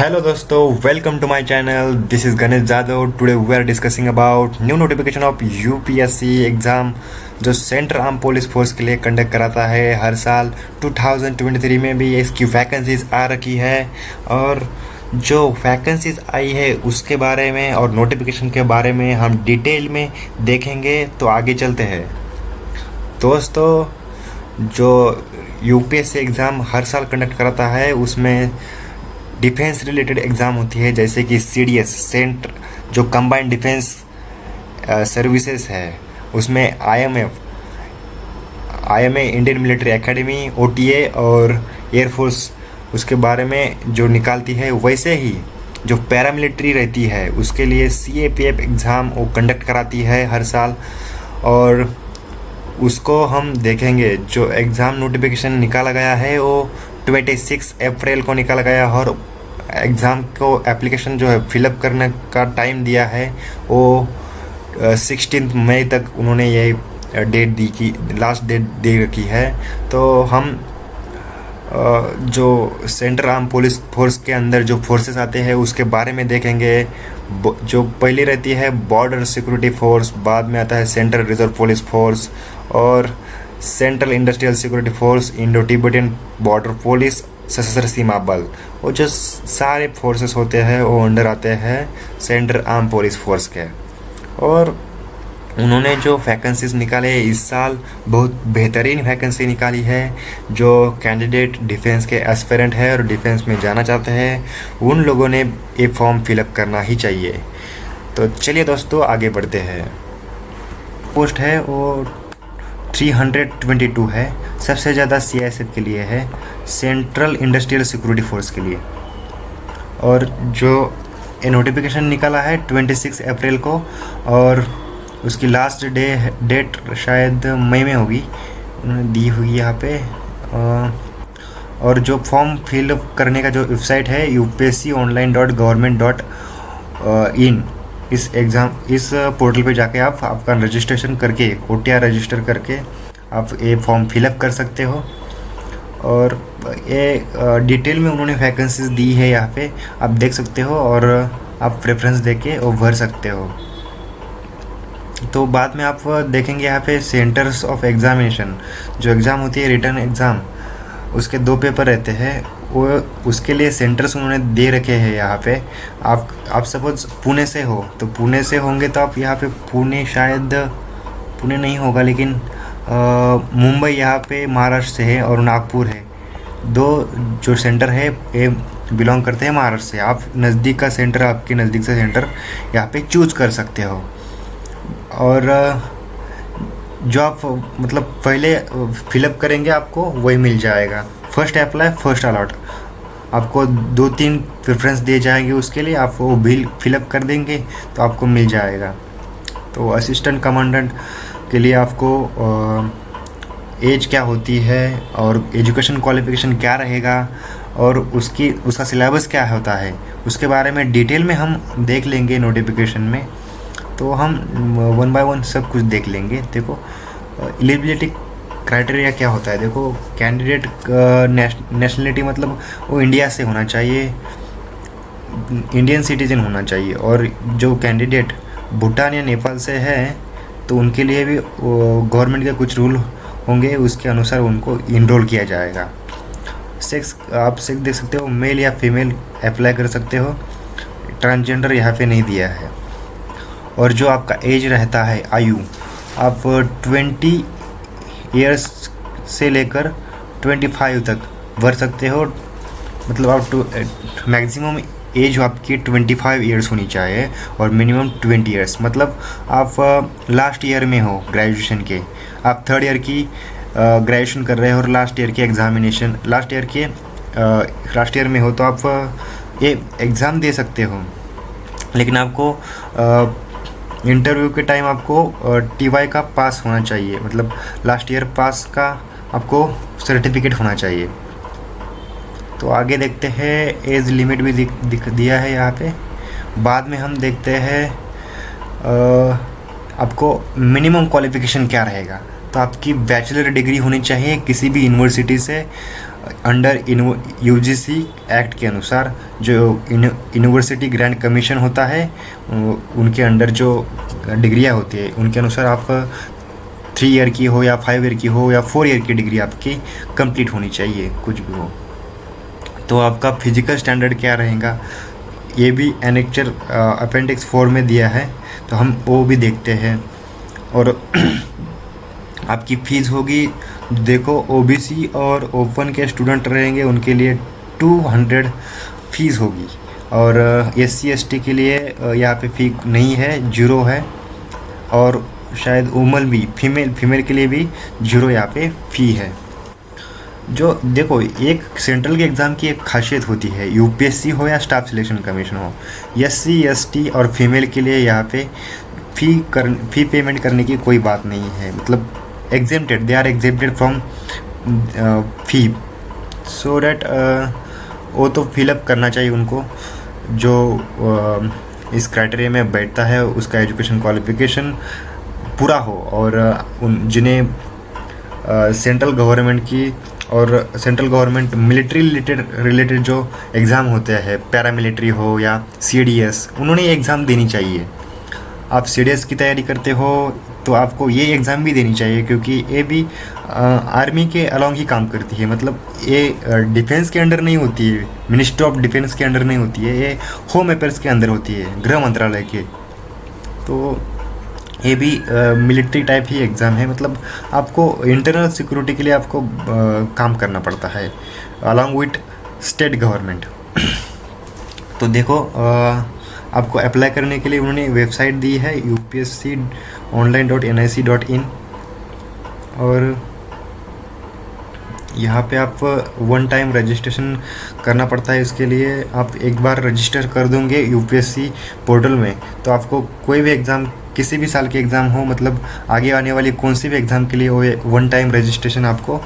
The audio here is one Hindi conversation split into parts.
हेलो दोस्तों, welcome to my channel. This is Ganesh Jadhav. Today we are discussing about new notification of UPSC exam जो सेंट्रल आर्म पुलिस फोर्स के लिए कंडक्ट कराता है हर साल। 2023 में भी इसकी वैकेंसीज आ रखी है और जो वैकेंसीज आई है उसके बारे में और नोटिफिकेशन के बारे में हम डिटेल में देखेंगे। तो आगे चलते हैं दोस्तों। जो यूपीएससी एग्ज़ाम हर साल कंडक्ट कराता है उसमें डिफेंस रिलेटेड एग्ज़ाम होती है, जैसे कि सीडीएस सेंटर जो कंबाइंड डिफेंस सर्विसेज है, उसमें IMA Indian military academy, OTA और एयरफोर्स उसके बारे में जो निकालती है। वैसे ही जो पैरामिलिट्री रहती है उसके लिए सीएपीएफ एग्ज़ाम वो कंडक्ट कराती है हर साल, और उसको हम देखेंगे। जो एग्ज़ाम नोटिफिकेशन निकाला गया है वो 26 अप्रैल को निकाला गया, और एग्ज़ाम को एप्लीकेशन जो है फिलअप करने का टाइम दिया है वो 16 मई तक उन्होंने ये डेट दी की लास्ट डेट दे रखी है। तो हम जो सेंट्रल आर्म पुलिस फोर्स के अंदर जो फोर्सेस आते हैं उसके बारे में देखेंगे। जो पहली रहती है बॉर्डर सिक्योरिटी फोर्स, बाद में आता है सेंट्रल रिजर्व पुलिस फोर्स और central industrial security force, Indo Tibetan border police, सशस्त्र सीमा बल। वो जो सारे फोर्सेस होते हैं वो अंडर आते हैं सेंट्रल आर्म पुलिस फोर्स के। और उन्होंने जो वैकेंसीज निकाले इस साल बहुत बेहतरीन वैकेंसी निकाली है। जो कैंडिडेट डिफेंस के एस्पिरेंट है और डिफेंस में जाना चाहते हैं उन लोगों ने ये फॉर्म फिलअप करना ही चाहिए। तो चलिए दोस्तों आगे बढ़ते हैं। पोस्ट है वो 322 है, सबसे ज़्यादा सीआईएसएफ के लिए है, सेंट्रल इंडस्ट्रियल सिक्योरिटी फोर्स के लिए। और जो ये नोटिफिकेशन निकाला है 26 अप्रैल को, और उसकी लास्ट डेट शायद मई में होगी, उन्होंने दी हुई यहाँ पे। और जो फॉर्म फिल करने का जो वेबसाइट है upsconline.government.in, इस पोर्टल पे जाके आप आपका रजिस्ट्रेशन करके ओटीआर रजिस्टर करके आप ये फॉर्म फिलअप कर सकते हो। और ये डिटेल में उन्होंने वैकेंसीज दी है, यहाँ पे आप देख सकते हो और आप प्रेफरेंस देके वो भर सकते हो। तो बाद में आप देखेंगे यहाँ पे सेंटर्स ऑफ एग्जामिनेशन, जो एग्ज़ाम होती है रिटर्न एग्ज़ाम, उसके 2 पेपर रहते हैं। वो उसके लिए सेंटर्स उन्होंने दे रखे हैं यहाँ पे। आप सपोज पुणे से हो तो पुणे से होंगे तो आप यहाँ पे पुणे नहीं होगा, लेकिन मुंबई यहाँ पे महाराष्ट्र से है, और नागपुर है। 2 जो सेंटर है ये बिलोंग करते हैं महाराष्ट्र से। आप नज़दीक का सेंटर, आपके नज़दीक से सेंटर यहाँ पे चूज कर सकते हो। और जो आप मतलब पहले फिलअप करेंगे आपको वही मिल जाएगा। फर्स्ट अप्लाई फर्स्ट अलॉट, आपको 2-3 प्रेफरेंस दिए जाएंगे, उसके लिए आप वो बिल फिलअप कर देंगे तो आपको मिल जाएगा। तो असिस्टेंट कमांडेंट के लिए आपको एज क्या होती है और एजुकेशन क्वालिफिकेशन क्या रहेगा और उसका सिलेबस क्या होता है उसके बारे में डिटेल में हम देख लेंगे नोटिफिकेशन में। तो हम 1 बाय 1 सब कुछ देख लेंगे। देखो एलिजिबिलिटी क्राइटेरिया क्या होता है। देखो कैंडिडेट नेशनलिटी मतलब वो इंडिया से होना चाहिए, इंडियन सिटीजन होना चाहिए। और जो कैंडिडेट भूटान या नेपाल से है तो उनके लिए भी गवर्नमेंट के कुछ रूल होंगे, उसके अनुसार उनको इनरोल किया जाएगा। सेक्स आप सेक्स देख सकते हो, मेल या फीमेल अप्लाई कर सकते हो, ट्रांसजेंडर यहाँ पे नहीं दिया है। और जो आपका एज रहता है आयु, आप 20 ईयर्स से लेकर 25 तक भर सकते हो। मतलब आप मैक्सिमम एज आपकी 25 ईयर्स होनी चाहिए और मिनिमम 20 ईयर्स। मतलब आप लास्ट ईयर में हो ग्रेजुएशन के, आप 3rd ईयर की ग्रेजुएशन कर रहे हो और लास्ट ईयर की एग्ज़ामिनेशन लास्ट ईयर में हो तो आप ये एग्ज़ाम दे सकते हो। लेकिन आपको इंटरव्यू के टाइम आपको TY का पास होना चाहिए, मतलब लास्ट ईयर पास का आपको सर्टिफिकेट होना चाहिए। तो आगे देखते हैं, एज लिमिट भी दिया है यहाँ पे। बाद में हम देखते हैं आपको मिनिमम क्वालिफिकेशन क्या रहेगा। तो आपकी बैचलर डिग्री होनी चाहिए किसी भी यूनिवर्सिटी से, अंडर यूजीसी एक्ट के अनुसार जो यूनिवर्सिटी ग्रांट कमीशन होता है उनके अंडर जो डिग्रियां होती है उनके अनुसार आप 3 ईयर की हो या 5 ईयर की हो या 4 ईयर की डिग्री आपकी कंप्लीट होनी चाहिए, कुछ भी हो। तो आपका फिजिकल स्टैंडर्ड क्या रहेगा ये भी एनेक्चर अपेंडिक्स 4 में दिया है, तो हम वो भी देखते हैं। और आपकी फ़ीस होगी, देखो ओबीसी और ओपन के स्टूडेंट रहेंगे उनके लिए 200 फीस होगी, और एससी एसटी के लिए यहाँ पे फ़ी नहीं है, 0 है। और शायद वुमन भी फीमेल के लिए भी 0 यहाँ पे फ़ी है। जो देखो एक सेंट्रल के एग्ज़ाम की एक खासियत होती है, यूपीएससी हो या स्टाफ सिलेक्शन कमीशन हो, एससी एसटी और फीमेल के लिए यहाँ पे फ़ी पेमेंट करने की कोई बात नहीं है, मतलब exempted, they are exempted from fee, so that वो तो फिलअप करना चाहिए उनको जो इस क्राइटेरिया में बैठता है, उसका एजुकेशन क्वालिफिकेशन पूरा हो। और उन जिन्हें सेंट्रल गवर्नमेंट की और सेंट्रल गवर्नमेंट मिलिट्री रिलेटेड जो एग्ज़ाम होते हैं, पैरामिलिट्री हो या सीडीएस, उन्होंने ये एग्ज़ाम देनी चाहिए। आप सीडीएस की तैयारी करते हो तो आपको ये एग्ज़ाम भी देनी चाहिए, क्योंकि ये भी आर्मी के अलॉन्ग ही काम करती है, मतलब ये डिफेंस के अंडर नहीं होती है, मिनिस्ट्री ऑफ डिफेंस के अंडर नहीं होती है, ये होम अफेयर्स के अंदर होती है, गृह मंत्रालय के। तो ये भी मिलिट्री टाइप ही एग्ज़ाम है, मतलब आपको इंटरनल सिक्योरिटी के लिए आपको काम करना पड़ता है अलॉन्ग विथ स्टेट गवर्नमेंट। तो देखो आपको अप्लाई करने के लिए उन्होंने वेबसाइट दी है upsconline.nic.in, और यहाँ पे आप 1 टाइम रजिस्ट्रेशन करना पड़ता है। इसके लिए आप एक बार रजिस्टर कर दोगे यूपीएससी पोर्टल में, तो आपको कोई भी एग्ज़ाम, किसी भी साल के एग्ज़ाम हो, मतलब आगे आने वाली कौन सी भी एग्ज़ाम के लिए वो 1 टाइम रजिस्ट्रेशन आपको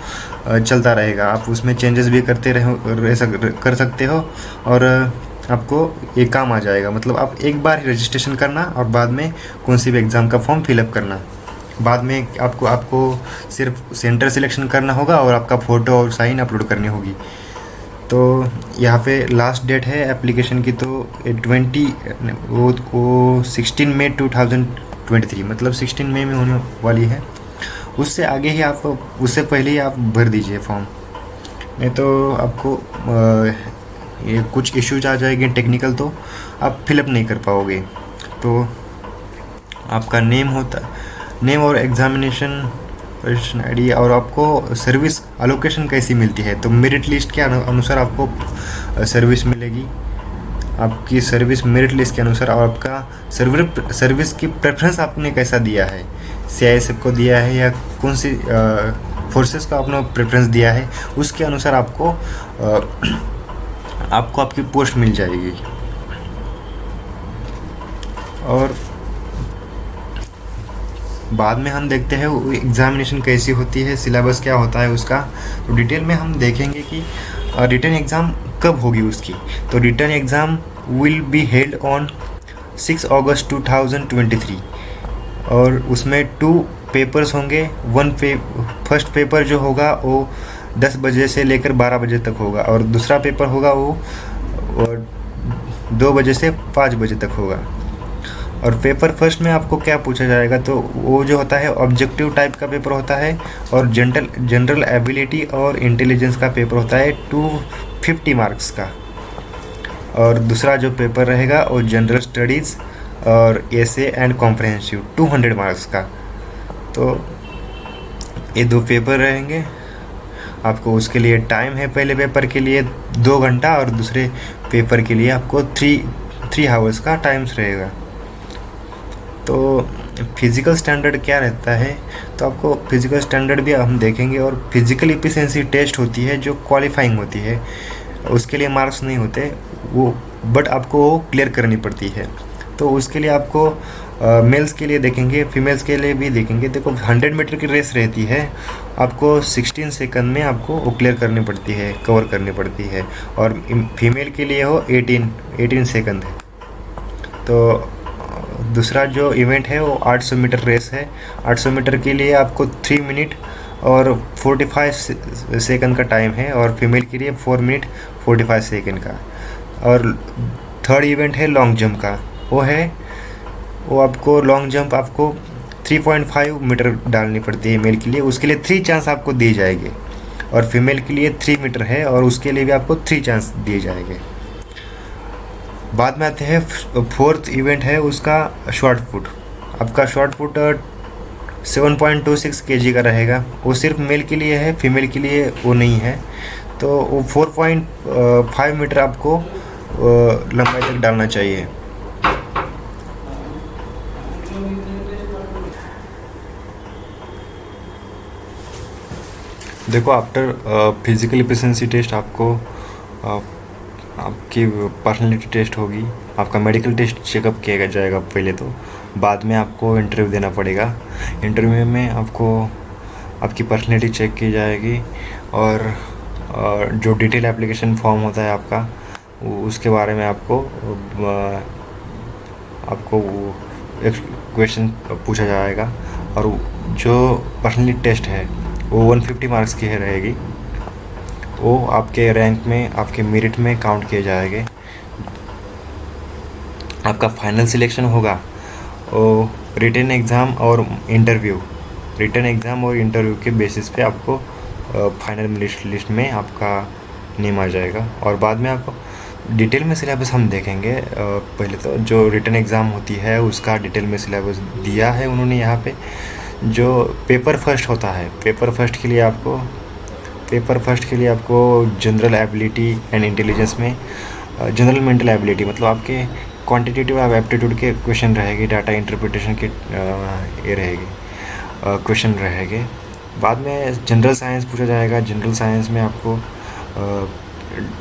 चलता रहेगा। आप उसमें चेंजेस भी कर सकते हो, और आपको ये काम आ जाएगा। मतलब आप एक बार ही रजिस्ट्रेशन करना और बाद में कौन सी भी एग्ज़ाम का फॉर्म फिलअप करना। बाद में आपको सिर्फ सेंटर सिलेक्शन करना होगा और आपका फ़ोटो और साइन अपलोड करनी होगी। तो यहाँ पे लास्ट डेट है एप्लीकेशन की, तो 16 मई 2023, मतलब 16 मई में होने वाली है। उससे आगे ही उससे पहले ही आप भर दीजिए फॉर्म, नहीं तो आपको ये कुछ इश्यूज आ जाएंगे टेक्निकल, तो आप फिलअप नहीं कर पाओगे। तो आपका नेम और एग्ज़ामिनेशन रजिस्ट्रेशन आईडी, और आपको सर्विस अलोकेशन कैसी मिलती है, तो मेरिट लिस्ट के अनुसार आपको सर्विस मिलेगी। आपकी सर्विस मेरिट लिस्ट के अनुसार, और आपका सर्विस की प्रेफरेंस आपने कैसा दिया है, सीआईएसएफ को दिया है या कौन सी फोर्सेस को आपने प्रेफरेंस दिया है, उसके अनुसार आपको आपकी पोस्ट मिल जाएगी। और बाद में हम देखते हैं एग्ज़ामिनेशन कैसी होती है, सिलेबस क्या होता है उसका, तो डिटेल में हम देखेंगे कि रिटन एग्ज़ाम कब होगी उसकी। तो written exam will be held on 6 August 2023, और उसमें 2 पेपर्स होंगे। फर्स्ट पेपर जो होगा वो 10 बजे से लेकर 12 बजे तक होगा, और दूसरा पेपर होगा वो 2 बजे से 5 बजे तक होगा। और पेपर फर्स्ट में आपको क्या पूछा जाएगा, तो वो जो होता है ऑब्जेक्टिव टाइप का पेपर होता है, और जनरल एबिलिटी और इंटेलिजेंस का पेपर होता है 250 मार्क्स का। और दूसरा जो पेपर रहेगा वो जनरल स्टडीज़ और एसे एंड कॉम्प्रहेंसिव 200 मार्क्स का। तो ये 2 पेपर रहेंगे। आपको उसके लिए टाइम है, पहले पेपर के लिए 2 घंटा और दूसरे पेपर के लिए आपको 3 आवर्स का टाइम्स रहेगा। तो फिज़िकल स्टैंडर्ड क्या रहता है, तो आपको फिज़िकल स्टैंडर्ड भी हम देखेंगे। और फिज़िकल एफिशिएंसी टेस्ट होती है जो क्वालिफाइंग होती है, उसके लिए मार्क्स नहीं होते वो, बट आपको वो क्लियर करनी पड़ती है। तो उसके लिए आपको मेल्स के लिए देखेंगे, फीमेल्स के लिए भी देखेंगे। देखो 100 मीटर की रेस रहती है, आपको 16 सेकंड में आपको वो क्लियर करनी पड़ती है, कवर करनी पड़ती है। और फीमेल के लिए हो 18 सेकंड है। तो दूसरा जो इवेंट है वो 800 मीटर रेस है। 800 मीटर के लिए आपको 3 मिनट और 45 सेकंड का टाइम है, और फीमेल के लिए 4 मिनट 45 सेकंड का। और थर्ड इवेंट है लॉन्ग जंप का। वो आपको लॉन्ग जंप आपको 3.5 मीटर डालनी पड़ती है मेल के लिए, उसके लिए 3 चांस आपको दिए जाएंगे। और फीमेल के लिए 3 मीटर है, और उसके लिए भी आपको 3 चांस दिए जाएंगे। बाद में आते हैं फोर्थ इवेंट है उसका शॉर्ट पुट। आपका शॉर्ट पुट 7.26 kg का रहेगा। वो सिर्फ मेल के लिए है, फीमेल के लिए वो नहीं है। तो वो 4.5 मीटर आपको लंबाई तक डालना चाहिए। देखो, आफ्टर फिजिकल एफिशिएंसी टेस्ट आपको आपकी पर्सनालिटी टेस्ट होगी, आपका मेडिकल टेस्ट चेकअप किया जाएगा पहले, तो बाद में आपको इंटरव्यू देना पड़ेगा। इंटरव्यू में आपको आपकी पर्सनालिटी चेक की जाएगी, और जो डिटेल एप्लीकेशन फॉर्म होता है आपका, उसके बारे में आपको एक क्वेश्चन पूछा जाएगा। और जो पर्सनालिटी टेस्ट है वो 150 मार्क्स की रहेगी। वो आपके रैंक में, आपके मेरिट में काउंट किए जाएंगे। आपका फाइनल सिलेक्शन होगा वो रिटन एग्ज़ाम और इंटरव्यू के बेसिस पे आपको फाइनल लिस्ट में आपका नेम आ जाएगा। और बाद में आपको डिटेल में सिलेबस हम देखेंगे। पहले तो जो रिटन एग्ज़ाम होती है उसका डिटेल में सिलेबस दिया है उन्होंने यहाँ पे। जो पेपर फर्स्ट होता है, पेपर फर्स्ट के लिए आपको जनरल एबिलिटी एंड इंटेलिजेंस में जनरल मेंटल एबिलिटी मतलब आपके क्वांटिटेटिव एप्टीट्यूड के क्वेश्चन रहेगी, डाटा इंटरप्रिटेशन के ये रहेगी क्वेश्चन रहेंगे। बाद में जनरल साइंस पूछा जाएगा। जनरल साइंस में आपको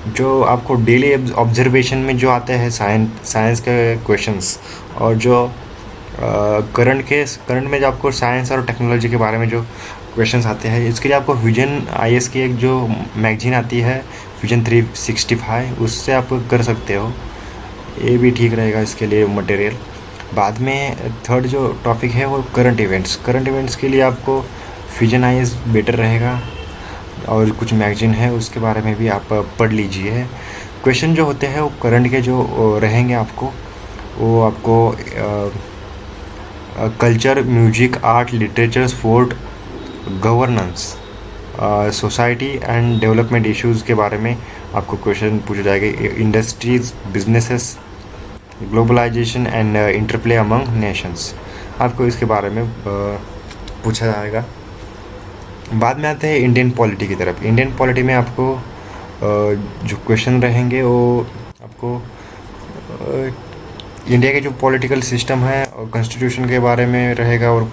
जो आपको डेली ऑब्जर्वेशन में जो आते हैं साइंस के क्वेश्चंस, और जो करंट में जो आपको साइंस और टेक्नोलॉजी के बारे में जो क्वेश्चंस आते हैं, इसके लिए आपको विजन आईएएस की एक जो मैगजीन आती है विजन 365, उससे आप कर सकते हो। ये भी ठीक रहेगा इसके लिए मटेरियल। बाद में थर्ड जो टॉपिक है वो करंट इवेंट्स के लिए आपको विजन आईएएस बेटर रहेगा, और कुछ मैगजीन है उसके बारे में भी आप पढ़ लीजिए। क्वेश्चन जो होते हैं वो करंट के जो रहेंगे वो आपको culture, music, art, literature, sport, governance, society and development issues के बारे में आपको क्वेश्चन पूछे जाएंगे। Industries, businesses, globalisation and interplay among nations, आपको इसके बारे में पूछा जाएगा। बाद में आते हैं इंडियन पॉलिटी की तरफ। इंडियन पॉलिटी में आपको जो क्वेश्चन रहेंगे वो आपको इंडिया के जो पॉलिटिकल सिस्टम है और कॉन्स्टिट्यूशन के बारे में रहेगा, और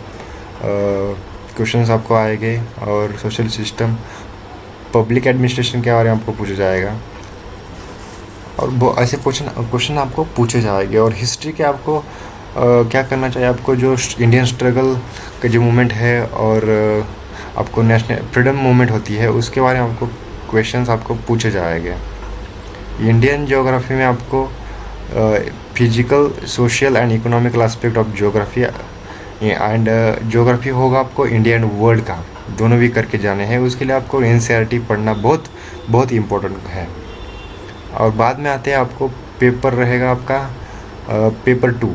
क्वेश्चंस आपको आएंगे। और सोशल सिस्टम, पब्लिक एडमिनिस्ट्रेशन के बारे में आपको पूछा जाएगा, और वो ऐसे क्वेश्चन आपको पूछे जाएंगे। और हिस्ट्री के आपको क्या करना चाहिए, आपको जो इंडियन स्ट्रगल का जो मूवमेंट है और आपको नेशनल फ्रीडम मूवमेंट होती है उसके बारे में आपको क्वेश्चंस आपको पूछे जाएंगे। इंडियन ज्योग्राफी में आपको physical, social and economical aspect of geography and geography होगा आपको इंडिया एंड वर्ल्ड का दोनों भी करके जाने हैं। उसके लिए आपको एनसीईआरटी पढ़ना बहुत इम्पोर्टेंट है। और बाद में आते हैं आपको पेपर रहेगा आपका पेपर 2।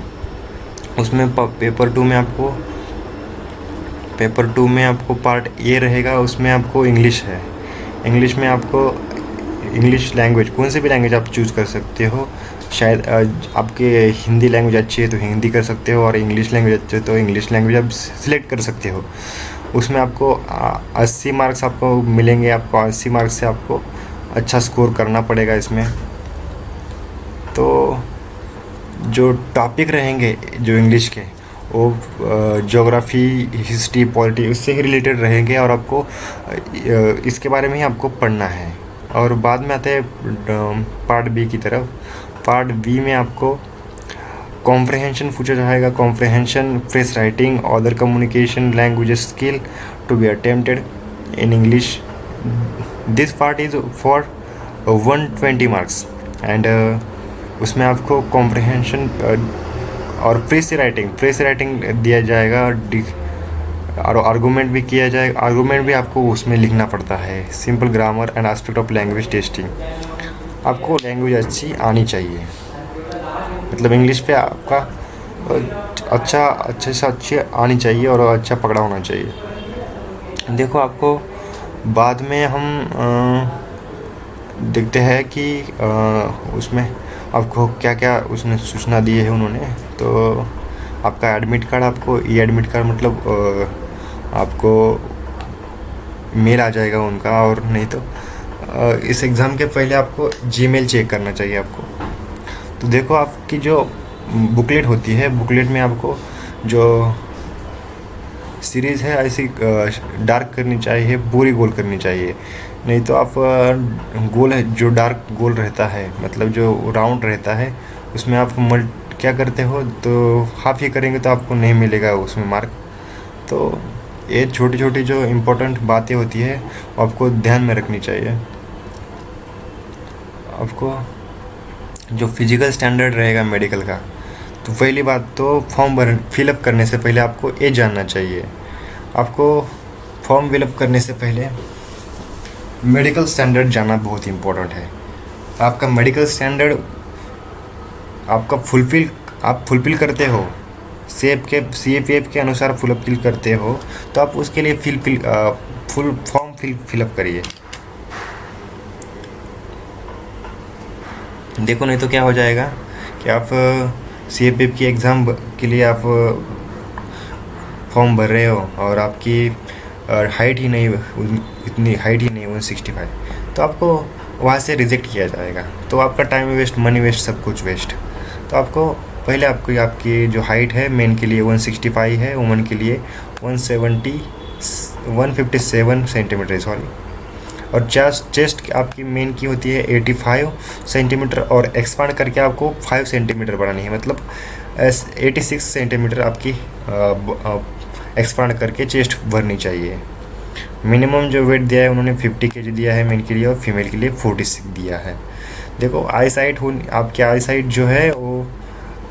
उसमें पेपर 2 में आपको पार्ट ए रहेगा, उसमें आपको इंग्लिश है। इंग्लिश में आपको इंग्लिश लैंग्वेज, कौन सी भी लैंग्वेज आप चूज़ कर सकते हो। शायद आपके हिंदी लैंग्वेज अच्छी है तो हिंदी कर सकते हो, और इंग्लिश लैंग्वेज अच्छी है तो इंग्लिश लैंग्वेज आप सिलेक्ट कर सकते हो। उसमें आपको 80 मार्क्स आपको मिलेंगे। आपको 80 मार्क्स से आपको अच्छा स्कोर करना पड़ेगा इसमें। तो जो टॉपिक रहेंगे जो इंग्लिश के, वो ज्योग्राफी, हिस्ट्री, पॉलिटी उससे ही रिलेटेड रहेंगे, और आपको इसके बारे में ही आपको पढ़ना है। और बाद में आते हैं पार्ट बी की तरफ। पार्ट बी में आपको कॉम्प्रहेंशन पूछा जाएगा। Comprehension, fresh writing, other communication language skill to be attempted in English. This part is for 120 marks and उसमें आपको कॉम्प्रहेंशन और फ्रेश राइटिंग दिया जाएगा और आर्गूमेंट भी किया जाए, आर्गूमेंट भी आपको उसमें लिखना पड़ता है। Simple grammar and aspect of language testing, आपको लैंग्वेज अच्छी आनी चाहिए, मतलब इंग्लिश पे आपका अच्छे से अच्छी आनी चाहिए और अच्छा पकड़ा होना चाहिए। देखो आपको बाद में हम देखते हैं कि उसमें आपको क्या क्या उसने सूचना दी है उन्होंने। तो आपका एडमिट कार्ड, आपको ई एडमिट कार्ड मतलब आपको मेल आ जाएगा उनका, और नहीं तो इस एग्ज़ाम के पहले आपको जीमेल चेक करना चाहिए आपको। तो देखो आपकी जो बुकलेट होती है, बुकलेट में आपको जो सीरीज़ है ऐसी डार्क करनी चाहिए, पूरी गोल करनी चाहिए। नहीं तो आप गोल है जो डार्क गोल रहता है, मतलब जो राउंड रहता है, उसमें आप क्या करते हो तो हाफ ही करेंगे तो आपको नहीं मिलेगा उसमें मार्क। तो ये छोटी छोटी जो इम्पोर्टेंट बातें होती है आपको ध्यान में रखनी चाहिए। आपको जो फिजिकल स्टैंडर्ड रहेगा मेडिकल का, तो पहली बात तो फॉर्म फिलअप करने से पहले आपको ये जानना चाहिए, आपको फॉर्म फिलअप करने से पहले मेडिकल स्टैंडर्ड जानना बहुत इम्पोर्टेंट है। आपका मेडिकल स्टैंडर्ड आपका आप फुलफिल करते हो, CAPF के अनुसार फुलफिल करते हो, तो आप उसके लिए फुल फॉर्म फिलअप करिए। देखो नहीं तो क्या हो जाएगा कि आप CAPF की एग्ज़ाम के लिए आप फॉर्म भर रहे हो और आपकी हाइट ही नहीं, इतनी हाइट ही नहीं 165, तो आपको वहाँ से रिजेक्ट किया जाएगा। तो आपका टाइम वेस्ट, मनी वेस्ट, सब कुछ वेस्ट। तो आपको पहले आपकी जो हाइट है मेन के लिए 165 है, वुमन के लिए 157 सेंटीमीटर सॉरी, और चेस्ट आपकी मेन की होती है 85 सेंटीमीटर, और एक्सपांड करके आपको 5 सेंटीमीटर बढ़ानी है, मतलब 86 सेंटीमीटर आपकी एक्सपांड करके चेस्ट भरनी चाहिए। मिनिमम जो वेट दिया है उन्होंने 50 kg दिया है मेन के लिए, और फीमेल के लिए 46 दिया है। देखो आई साइट आपकी आई साइट जो है वो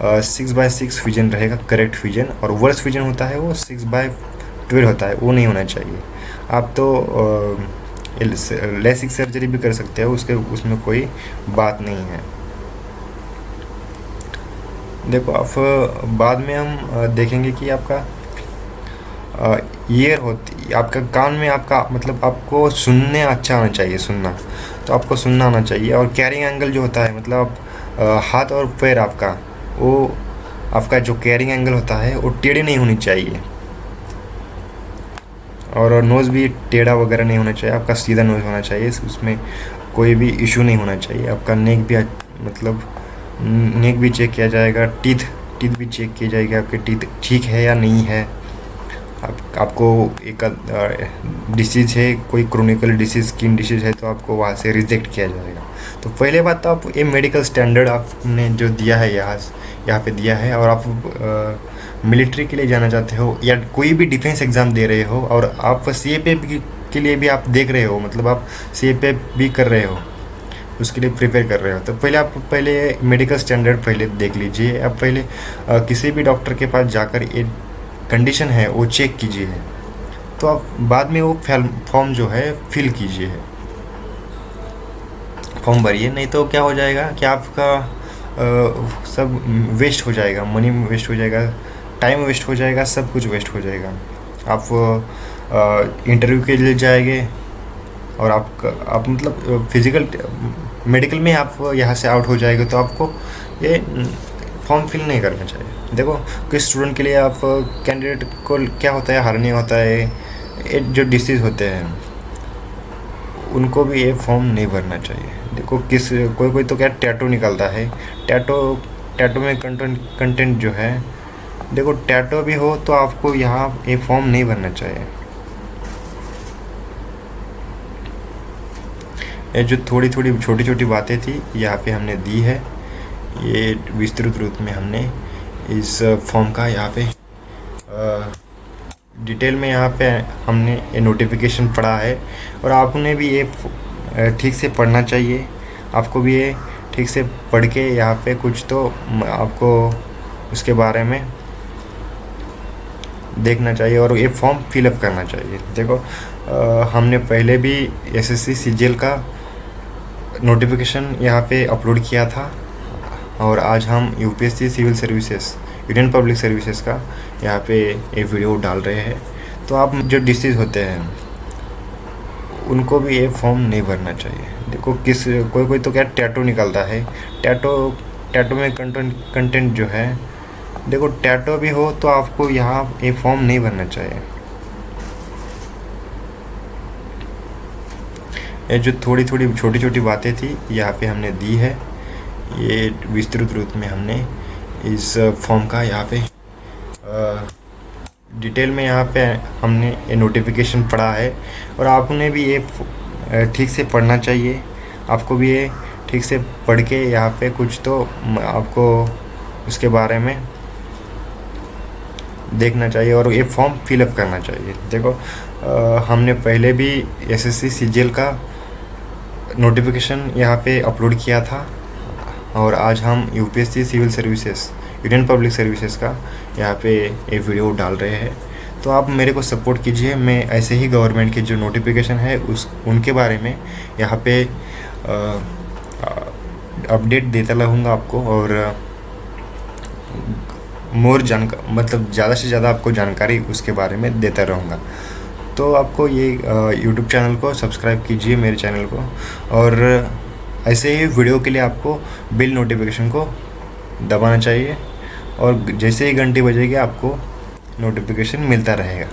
6/6 विजन रहेगा, करेक्ट विजन, और वर्स्ट विजन होता है वो 6/12 होता है, वो नहीं होना चाहिए। आप तो लेसिक सर्जरी भी कर सकते हो, उसमें कोई बात नहीं है। देखो आप बाद में हम देखेंगे कि आपका ईयर होती, आपका कान में आपका मतलब आपको सुनने अच्छा आना चाहिए, सुनना, तो आपको सुनना आना चाहिए। और कैरिंग एंगल जो होता है, मतलब हाथ और पैर आपका, वो आपका जो कैरिंग एंगल होता है वो टेढ़ी नहीं होनी चाहिए, और नोज़ भी टेढ़ा वगैरह नहीं होना चाहिए, आपका सीधा नोज़ होना चाहिए, उसमें कोई भी इशू नहीं होना चाहिए। आपका नेक भी मतलब नेक भी चेक किया जाएगा, टीथ भी चेक की जाएगी, आपके टीथ ठीक है या नहीं है। आपको एक डिसीज़ है, कोई क्रोनिकल डिसीज़, स्किन डिसीज़ है, तो आपको वहाँ से रिजेक्ट किया जाएगा। तो पहले बात तो आप ये मेडिकल स्टैंडर्ड आपने जो दिया है यहाँ पे दिया है, और आप मिलिट्री के लिए जाना चाहते हो या कोई भी डिफेंस एग्ज़ाम दे रहे हो, और आप CAPF के लिए भी आप देख रहे हो, मतलब आप CAPF भी कर रहे हो, उसके लिए प्रिपेयर कर रहे हो, तो पहले मेडिकल स्टैंडर्ड पहले देख लीजिए। आप पहले किसी भी डॉक्टर के पास जाकर ये कंडीशन है वो चेक कीजिए, तो आप बाद में वो फॉर्म जो है फिल कीजिए, फॉर्म भरिए। नहीं तो क्या हो जाएगा कि आपका सब वेस्ट हो जाएगा, मनी वेस्ट हो जाएगा, टाइम वेस्ट हो जाएगा, सब कुछ वेस्ट हो जाएगा। आप इंटरव्यू के लिए जाएंगे और आप मतलब फिज़िकल मेडिकल में आप यहाँ से आउट हो जाएगा, तो आपको ये फॉर्म फिल नहीं करना चाहिए। देखो किस स्टूडेंट के लिए आप कैंडिडेट को क्या होता है, हार्निया होता है, ये जो डिसीज़ होते हैं उनको भी ये फॉर्म नहीं भरना चाहिए। देखो कोई तो क्या टैटू निकलता है, टैटू में कंटेंट जो है, देखो टैटू भी हो तो आपको यहाँ ये फॉर्म नहीं भरना चाहिए। ये जो थोड़ी छोटी बातें थी यहाँ पे हमने दी है, ये विस्तृत रूप में हमने इस फॉर्म का यहाँ पे डिटेल में यहाँ पे हमने ये नोटिफिकेशन पढ़ा है, और आपने भी ये ठीक से पढ़ना चाहिए। आपको भी ये ठीक से पढ़ के यहाँ पे कुछ तो आपको उसके बारे में देखना चाहिए और ये फॉर्म फिलअप करना चाहिए। देखो हमने पहले भी एसएससी सीजीएल का नोटिफिकेशन यहाँ पे अपलोड किया था और आज हम UPSC civil services union public services का यहाँ पे ये वीडियो डाल रहे हैं। तो आप जो डिसीज होते हैं उनको भी ये फॉर्म नहीं भरना चाहिए। देखो कोई कोई तो क्या टैटू निकलता है, टैटू में कंटेंट जो है, देखो टैटू भी हो तो आपको यहाँ ये फॉर्म नहीं भरना चाहिए। ये जो थोड़ी थोड़ी छोटी छोटी बातें थी यहाँ पे हमने दी है, ये विस्तृत रूप में हमने इस फॉर्म का यहाँ पे डिटेल में यहाँ पे हमने ये नोटिफिकेशन पढ़ा है और आपने भी ये ठीक से पढ़ना चाहिए। आपको भी ये ठीक से पढ़ के यहाँ पे कुछ तो आपको उसके बारे में देखना चाहिए और ये फॉर्म फिलअप करना चाहिए। देखो हमने पहले भी एसएससी सीजीएल का नोटिफिकेशन यहाँ पे अपलोड किया था और आज हम UPSC civil services union public services का यहाँ पे ये वीडियो डाल रहे हैं। तो आप मेरे को सपोर्ट कीजिए, मैं ऐसे ही गवर्नमेंट के जो नोटिफिकेशन है उनके बारे में यहाँ पे अपडेट देता रहूँगा आपको और मतलब ज़्यादा से ज़्यादा आपको जानकारी उसके बारे में देता रहूँगा। तो आपको ये यूट्यूब चैनल को सब्सक्राइब कीजिए, मेरे चैनल को, और ऐसे ही वीडियो के लिए आपको बिल नोटिफिकेशन को दबाना चाहिए और जैसे ही घंटी बजेगी आपको नोटिफिकेशन मिलता रहेगा।